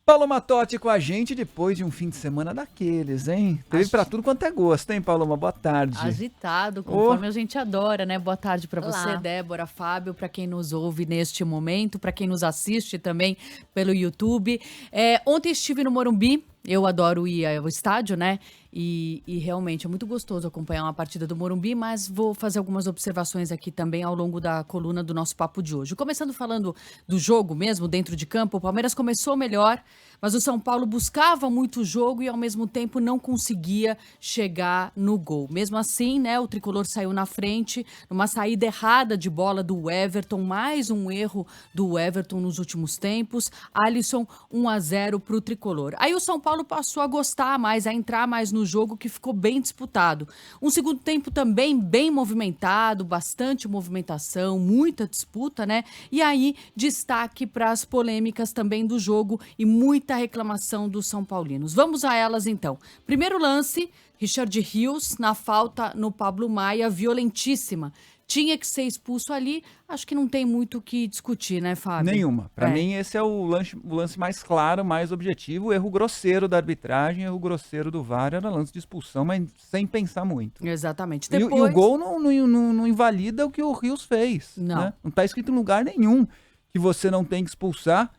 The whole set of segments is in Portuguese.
Paulo Matotti com a gente depois de um fim de semana daqueles, hein? Teve pra tudo quanto é gosto, hein, Paloma? Boa tarde. Agitado, conforme a gente adora, né? Boa tarde pra você, Débora, Fábio, pra quem nos ouve neste momento, pra quem nos assiste também pelo YouTube. Ontem estive no Morumbi. Eu adoro ir ao estádio, né? E realmente é muito gostoso acompanhar uma partida do Morumbi, mas vou fazer algumas observações aqui também ao longo da coluna do nosso papo de hoje. Começando falando do jogo mesmo, dentro de campo, o Palmeiras começou melhor, mas o São Paulo buscava muito o jogo e ao mesmo tempo não conseguia chegar no gol. Mesmo assim, né, o tricolor saiu na frente, numa saída errada de bola do Everton, mais um erro do Everton nos últimos tempos. Alisson 1-0 para o tricolor. Aí o São Paulo passou a gostar mais, a entrar mais no jogo, que ficou bem disputado. Um segundo tempo também bem movimentado, bastante movimentação, muita disputa, né? E aí, destaque para as polêmicas também do jogo e muita reclamação dos São Paulinos. Vamos a elas então. Primeiro lance, Richard Rios na falta no Pablo Maia, violentíssima. Tinha que ser expulso ali, acho que não tem muito o que discutir, né, Fábio? Nenhuma. Pra mim, esse é o lance mais claro, mais objetivo. Erro grosseiro da arbitragem, erro grosseiro do VAR, era lance de expulsão, mas sem pensar muito. Exatamente. E o gol não invalida o que o Rios fez. Não. Né? Não tá escrito em lugar nenhum que você não tem que expulsar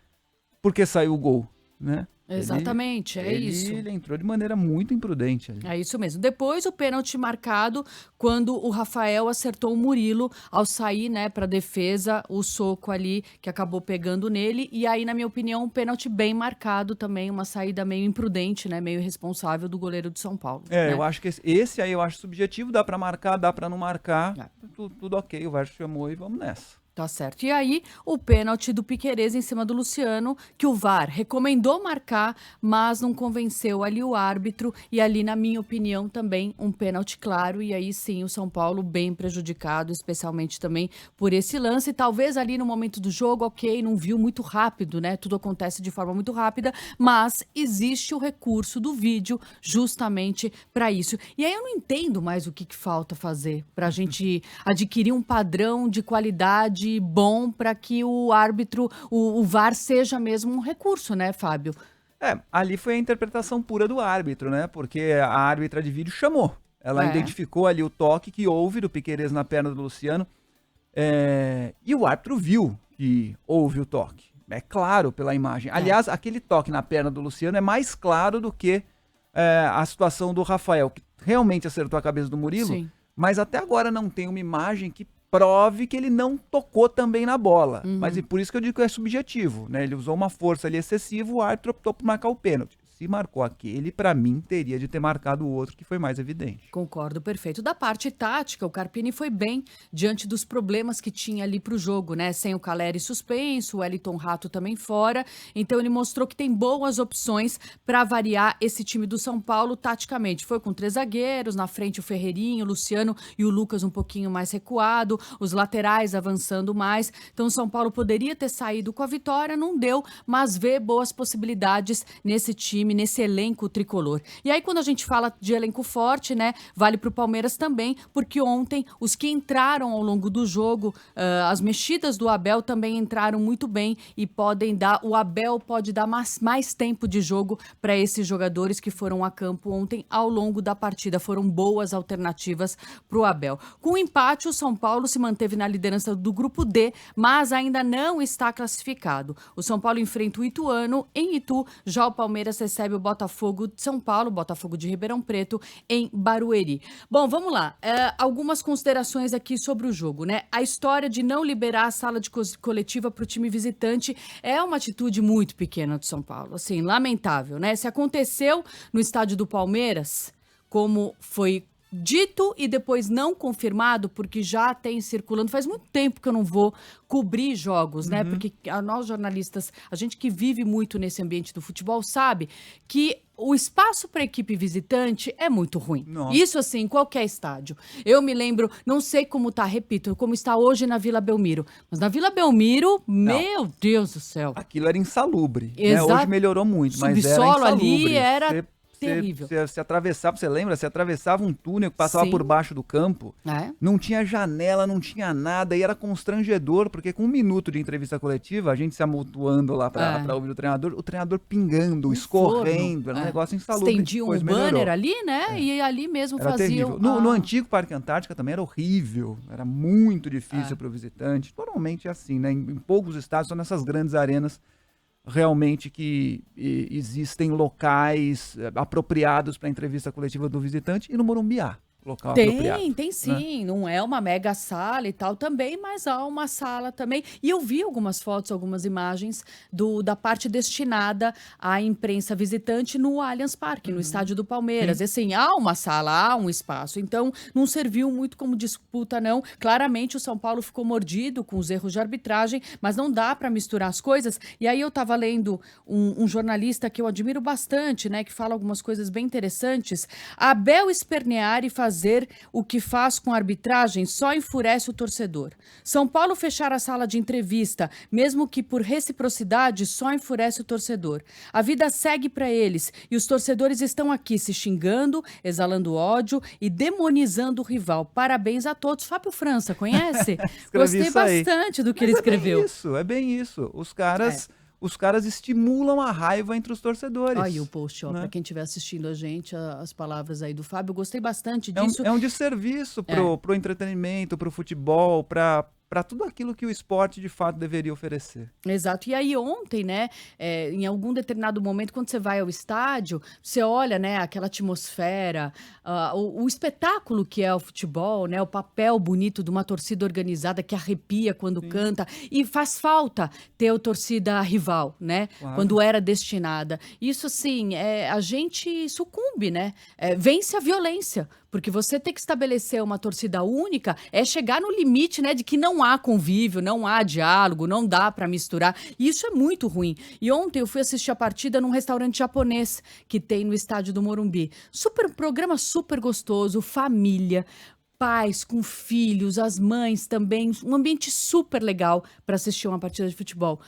porque saiu o gol, né? Exatamente, isso. Ele entrou de maneira muito imprudente ali. É isso mesmo. Depois o pênalti marcado quando o Rafael acertou o Murilo ao sair, né, para defesa, o soco ali que acabou pegando nele. E aí, na minha opinião, um pênalti bem marcado também, uma saída meio imprudente, né, meio irresponsável do goleiro de São Paulo. Né? Eu acho que esse aí eu acho subjetivo, dá para marcar, dá para não marcar, tudo ok, o VAR chamou e vamos nessa. Tá certo. E aí, o pênalti do Piquerez em cima do Luciano, que o VAR recomendou marcar, mas não convenceu ali o árbitro. E ali, na minha opinião, também um pênalti claro. E aí sim, o São Paulo bem prejudicado, especialmente também por esse lance. Talvez ali no momento do jogo, ok, não viu muito rápido, né? Tudo acontece de forma muito rápida, mas existe o recurso do vídeo justamente para isso. E aí eu não entendo mais o que falta fazer para a gente adquirir um padrão de qualidade bom para que o árbitro, o VAR seja mesmo um recurso, né, Fábio? Ali foi a interpretação pura do árbitro, né? Porque a árbitra de vídeo chamou. Ela identificou ali o toque que houve do Piquerez na perna do Luciano. E o árbitro viu que houve o toque. É claro pela imagem. Aliás, aquele toque na perna do Luciano é mais claro do que a situação do Rafael, que realmente acertou a cabeça do Murilo. Sim. Mas até agora não tem uma imagem que prove que ele não tocou também na bola. Mas é por isso que eu digo que é subjetivo, né? Ele usou uma força ali excessiva, o árbitro optou por marcar o pênalti. Se marcou aquele, pra mim, teria de ter marcado o outro, que foi mais evidente. Concordo, perfeito. Da parte tática, o Carpini foi bem diante dos problemas que tinha ali pro jogo, né? Sem o Calleri suspenso, o Wellington Rato também fora. Então ele mostrou que tem boas opções para variar esse time do São Paulo taticamente. Foi com 3 zagueiros, na frente o Ferreirinho, o Luciano e o Lucas um pouquinho mais recuado, os laterais avançando mais. Então o São Paulo poderia ter saído com a vitória, não deu, mas vê boas possibilidades nesse time, nesse elenco tricolor. E aí, quando a gente fala de elenco forte, né, vale pro Palmeiras também, porque ontem os que entraram ao longo do jogo, as mexidas do Abel também entraram muito bem e o Abel pode dar mais tempo de jogo para esses jogadores que foram a campo ontem ao longo da partida. Foram boas alternativas pro Abel. Com o empate, o São Paulo se manteve na liderança do grupo D, mas ainda não está classificado. O São Paulo enfrenta o Ituano em Itu, já o Palmeiras recebe o Botafogo de São Paulo, Botafogo de Ribeirão Preto, em Barueri. Bom, vamos lá. Algumas considerações aqui sobre o jogo, né? A história de não liberar a sala de coletiva para o time visitante é uma atitude muito pequena do São Paulo. Assim, lamentável, né? Se aconteceu no estádio do Palmeiras, como foi dito e depois não confirmado, porque já tem circulando, faz muito tempo que eu não vou cobrir jogos, né? Porque nós jornalistas, a gente que vive muito nesse ambiente do futebol, sabe que o espaço para equipe visitante é muito ruim. Nossa. Isso assim, em qualquer estádio. Eu me lembro, não sei como tá, repito, como está hoje na Vila Belmiro, mas na Vila Belmiro, meu Deus do céu. Aquilo era insalubre, né? Hoje melhorou muito, mas era subsolo insalubre. ali era Terrível. Você atravessava, você lembra? Você atravessava um túnel que passava Sim. por baixo do campo. Não tinha janela, não tinha nada. E era constrangedor, porque com 1 minuto de entrevista coletiva, a gente se amontoando lá pra ouvir o treinador pingando, escorrendo. Forno. Era um negócio insalubre. Estendiam um banner ali, né? E ali mesmo Era faziam... terrível. No antigo Parque Antártica também era horrível. Era muito difícil para o visitante. Normalmente é assim, né? Em poucos estados, só nessas grandes arenas, realmente que existem locais apropriados para a entrevista coletiva do visitante, e no Morumbi há local apropriado. Tem sim. Né? Não é uma mega sala e tal também, mas há uma sala também. E eu vi algumas fotos, algumas imagens da parte destinada à imprensa visitante no Allianz Parque, no estádio do Palmeiras. E assim, há uma sala, há um espaço. Então, não serviu muito como disputa, não. Claramente, o São Paulo ficou mordido com os erros de arbitragem, mas não dá para misturar as coisas. E aí eu estava lendo um jornalista que eu admiro bastante, né, que fala algumas coisas bem interessantes. Abel Esperneari fazer o que faz com a arbitragem só enfurece o torcedor. São Paulo fechar a sala de entrevista, mesmo que por reciprocidade, só enfurece o torcedor. A vida segue para eles e os torcedores estão aqui se xingando, exalando ódio e demonizando o rival. Parabéns a todos. Fábio França, conhece? Gostei bastante do que ele escreveu. É bem isso. Os caras estimulam a raiva entre os torcedores. Olha o post, ó, para quem estiver assistindo a gente, as palavras aí do Fábio, eu gostei bastante disso. É um desserviço pro entretenimento, pro futebol, para tudo aquilo que o esporte de fato deveria oferecer. Exato. E aí ontem, né, em algum determinado momento, quando você vai ao estádio, você olha, né, aquela atmosfera, o espetáculo que é o futebol, né, o papel bonito de uma torcida organizada que arrepia quando canta, e faz falta ter a torcida rival, né, quando era destinada. Isso, assim, a gente sucumbe, né, vence a violência. Porque você ter que estabelecer uma torcida única é chegar no limite, né, de que não há convívio, não há diálogo, não dá para misturar. E isso é muito ruim. E ontem eu fui assistir a partida num restaurante japonês que tem no estádio do Morumbi. Programa super gostoso, família, pais com filhos, as mães também, um ambiente super legal para assistir uma partida de futebol.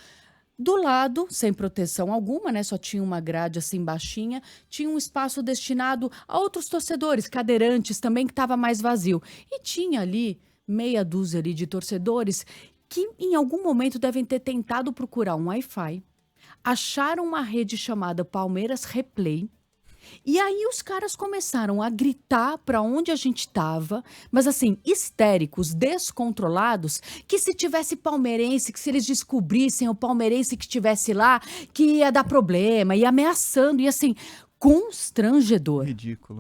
Do lado, sem proteção alguma, né? Só tinha uma grade assim baixinha, tinha um espaço destinado a outros torcedores, cadeirantes também, que estava mais vazio. E tinha ali meia dúzia ali de torcedores que em algum momento devem ter tentado procurar um Wi-Fi, acharam uma rede chamada Palmeiras Replay. E aí os caras começaram a gritar para onde a gente estava, mas assim, histéricos, descontrolados, que se tivesse palmeirense, que se eles descobrissem o palmeirense que estivesse lá, que ia dar problema, e ameaçando, e assim, constrangedor. Ridículo.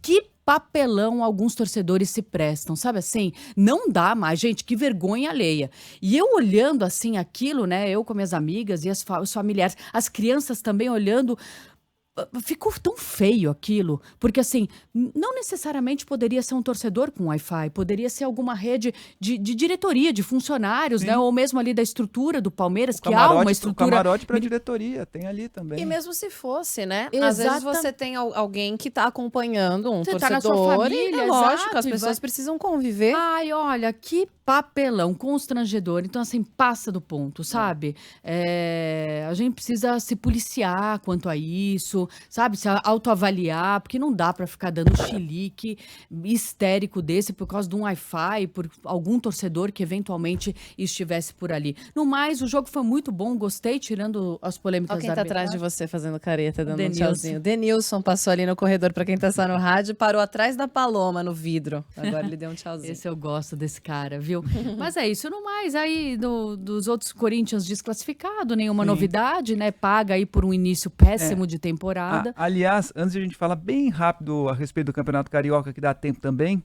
Que papelão alguns torcedores se prestam, sabe assim? Não dá mais, gente, que vergonha alheia. E eu olhando assim aquilo, né, eu com minhas amigas e os familiares, as crianças também olhando... Ficou tão feio aquilo, porque assim, não necessariamente poderia ser um torcedor com Wi-Fi, poderia ser alguma rede de diretoria, de funcionários, né? Ou mesmo ali da estrutura do Palmeiras, que há uma estrutura... O camarote para diretoria, tem ali também. E mesmo se fosse, né? Às vezes você tem alguém que está acompanhando um torcedor, tá na sua família, e lógico, as pessoas precisam conviver. Ai, olha, que papelão constrangedor. Então, assim, passa do ponto, sabe? A gente precisa se policiar quanto a isso, sabe? Se autoavaliar, porque não dá para ficar dando chilique histérico desse por causa de um Wi-Fi, por algum torcedor que eventualmente estivesse por ali. No mais, o jogo foi muito bom, gostei, tirando as polêmicas Olha quem da tá atrás de arbitragem. você fazendo careta, dando Denilson. um tchauzinho. Denilson passou ali no corredor, pra quem tá só no rádio, parou atrás da Paloma, no vidro. Agora ele deu um tchauzinho. Esse eu gosto desse cara, viu? Mas é isso, no mais, aí dos outros Corinthians desclassificado, nenhuma novidade, né? Paga aí por um início péssimo de temporada. Aliás, antes de a gente falar bem rápido a respeito do Campeonato Carioca, que dá tempo também,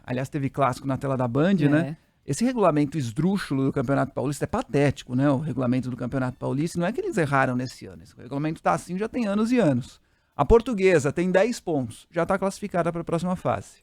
aliás, teve clássico na tela da Band, né? Esse regulamento esdrúxulo do Campeonato Paulista é patético, né? O regulamento do Campeonato Paulista, não é que eles erraram nesse ano, esse regulamento tá assim já tem anos e anos. A Portuguesa tem 10 pontos, já está classificada para a próxima fase.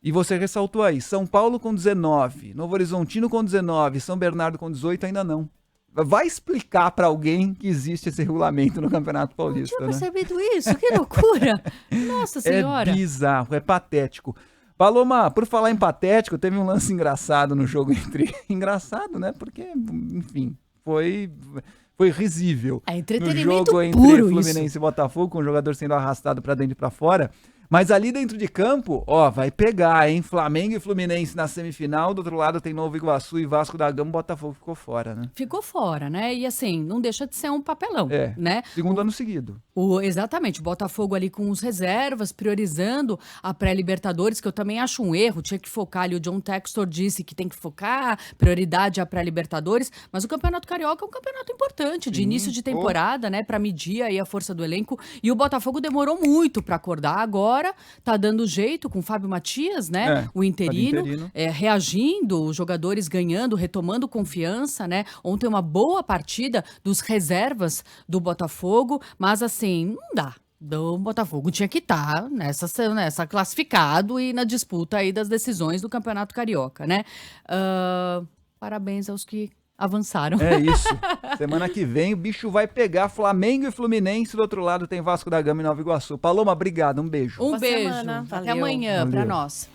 E você ressaltou aí, São Paulo com 19, Novo Horizontino com 19, São Bernardo com 18 ainda não. Vai explicar para alguém que existe esse regulamento no Campeonato Paulista, Não tinha né? percebido isso, que loucura! Nossa Senhora! É bizarro, é patético. Paloma, por falar em patético, teve um lance engraçado no jogo entre... Engraçado, né? Porque, enfim, foi foi risível. É No entretenimento jogo entre puro Fluminense isso. e Botafogo, com o jogador sendo arrastado pra dentro e pra fora. Mas ali dentro de campo, ó, vai pegar, hein? Flamengo e Fluminense na semifinal, do outro lado tem Nova Iguaçu e Vasco da Gama, o Botafogo ficou fora, né? Ficou fora, né? E assim, não deixa de ser um papelão, né? Segundo ano seguido. Exatamente, o Botafogo ali com os reservas, priorizando a pré-Libertadores, que eu também acho um erro, tinha que focar ali, o John Textor disse que tem que focar, prioridade a pré-Libertadores, mas o Campeonato Carioca é um campeonato importante, de início de temporada, né, pra medir aí a força do elenco, e o Botafogo demorou muito pra acordar, agora tá dando jeito com o Fábio Matias, né, o interino, reagindo, os jogadores ganhando, retomando confiança, né, ontem uma boa partida dos reservas do Botafogo, mas assim, não dá. Do Botafogo tinha que estar nessa classificado e na disputa aí das decisões do Campeonato Carioca, né? Parabéns aos que avançaram. É isso. Semana que vem o bicho vai pegar Flamengo e Fluminense, do outro lado tem Vasco da Gama e Nova Iguaçu. Paloma, obrigado, um beijo. Um Boa beijo. semana. Até Valeu. amanhã pra Valeu. nós.